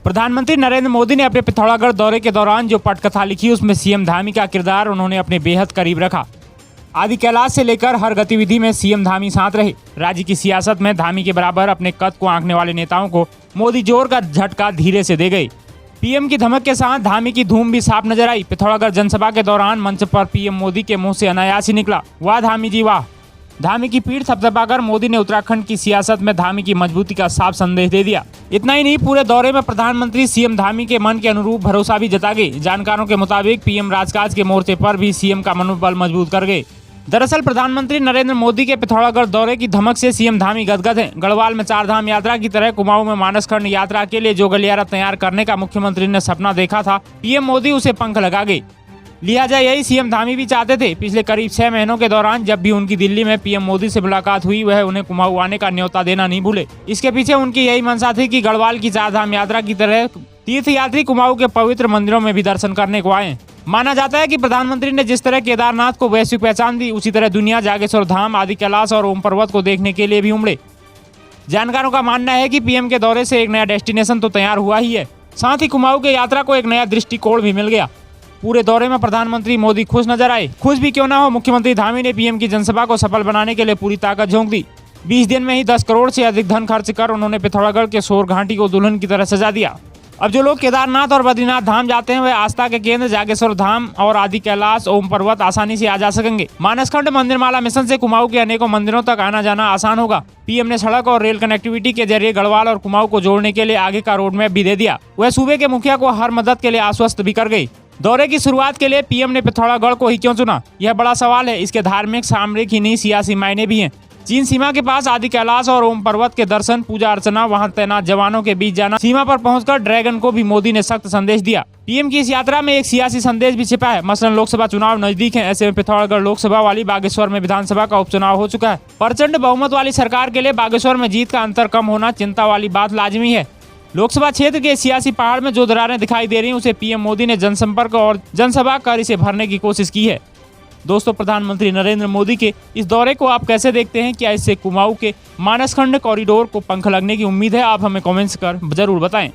प्रधानमंत्री नरेंद्र मोदी ने अपने पिथौरागढ़ दौरे के दौरान जो पटकथा लिखी उसमें सीएम धामी का किरदार उन्होंने अपने बेहद करीब रखा। आदि कैलाश से लेकर हर गतिविधि में सीएम धामी साथ रहे। राज्य की सियासत में धामी के बराबर अपने कद को आंकने वाले नेताओं को मोदी जोर का झटका धीरे से दे गए। पीएम की धमक के साथ धामी की धूम भी साफ नजर आई। पिथौरागढ़ जनसभा के दौरान मंच पर पीएम मोदी के मुंह से अनायास ही निकला, वाह धामी जी वाह। धामी की पीठ थपथपाकर मोदी ने उत्तराखंड की सियासत में धामी की मजबूती का साफ संदेश दे दिया। इतना ही नहीं, पूरे दौरे में प्रधानमंत्री सीएम धामी के मन के अनुरूप भरोसा भी जता गए। जानकारों के मुताबिक पीएम राजकाज के मोर्चे पर भी सीएम का मनोबल मजबूत कर गए। दरअसल प्रधानमंत्री नरेंद्र मोदी के पिथौरागढ़ दौरे की धमक से सीएम धामी गदगद हैं। गढ़वाल में चारधाम यात्रा की तरह कुमाऊं में मानसखंड यात्रा के लिए जो गलियारा तैयार करने का मुख्यमंत्री ने सपना देखा था, पीएम मोदी उसे पंख लगा गए। लिहाजा यही सीएम धामी भी चाहते थे। पिछले करीब 6 महीनों के दौरान जब भी उनकी दिल्ली में पीएम मोदी से मुलाकात हुई, वह उन्हें कुमाऊं आने का न्योता देना नहीं भूले। इसके पीछे उनकी यही मंशा थी कि गढ़वाल की चारधाम यात्रा की तरह तीर्थयात्री कुमाऊं के पवित्र मंदिरों में भी दर्शन करने को आए। माना जाता है कि प्रधानमंत्री ने जिस तरह केदारनाथ को वैश्विक पहचान दी, उसी तरह दुनिया जागेश्वर धाम, आदि कैलाश और ओम पर्वत को देखने के लिए भी उमड़े। जानकारों का मानना है कि पीएम के दौरे से एक नया डेस्टिनेशन तो तैयार हुआ ही है, साथ ही कुमाऊं के यात्रा को एक नया दृष्टिकोण भी मिल गया। पूरे दौरे में प्रधानमंत्री मोदी खुश नजर आए। खुश भी क्यों ना हो, मुख्यमंत्री धामी ने पीएम की जनसभा को सफल बनाने के लिए पूरी ताकत झोंक दी। 20 दिन में ही 10 करोड़ से अधिक धन खर्च कर उन्होंने पिथौरागढ़ के शोर घाटी को दुल्हन की तरह सजा दिया। अब जो लोग केदारनाथ और बद्रीनाथ धाम जाते हैं, वह आस्था के केंद्र जागेश्वर धाम और आदि कैलाश, ओम पर्वत आसानी से आ जा सकेंगे। मानसखंड मंदिरमाला मिशन से कुमाऊं के अनेकों मंदिरों तक आना जाना आसान होगा। पीएम ने सड़क और रेल कनेक्टिविटी के जरिए गढ़वाल और कुमाऊं को जोड़ने के लिए आगे का रोड मैप भी दे दिया। वह सूबे के मुखिया को हर मदद के लिए आश्वस्त भी कर गई। दौरे की शुरुआत के लिए पीएम ने पिथौरागढ़ को ही क्यों चुना, यह बड़ा सवाल है। इसके धार्मिक, सामरिक ही नहीं, सियासी मायने भी हैं। चीन सीमा के पास आदि कैलाश और ओम पर्वत के दर्शन, पूजा अर्चना, वहां तैनात जवानों के बीच जाना, सीमा पर पहुंचकर ड्रैगन को भी मोदी ने सख्त संदेश दिया। पीएम की इस यात्रा में एक सियासी संदेश भी छिपा है। मसलन लोकसभा चुनाव नजदीक है, ऐसे में पिथौरागढ़ लोकसभा वाली, बागेश्वर में विधानसभा का उपचुनाव हो चुका है। प्रचंड बहुमत वाली सरकार के लिए बागेश्वर में जीत का अंतर कम होना चिंता वाली बात लाजमी है। लोकसभा क्षेत्र के सियासी पहाड़ में जो दरारें दिखाई दे रही हैं, उसे पीएम मोदी ने जनसंपर्क और जनसभा कर इसे भरने की कोशिश की है। दोस्तों, प्रधानमंत्री नरेंद्र मोदी के इस दौरे को आप कैसे देखते हैं? क्या इससे कुमाऊं के मानसखंड कॉरिडोर को पंख लगने की उम्मीद है? आप हमें कमेंट्स कर जरूर बताएं।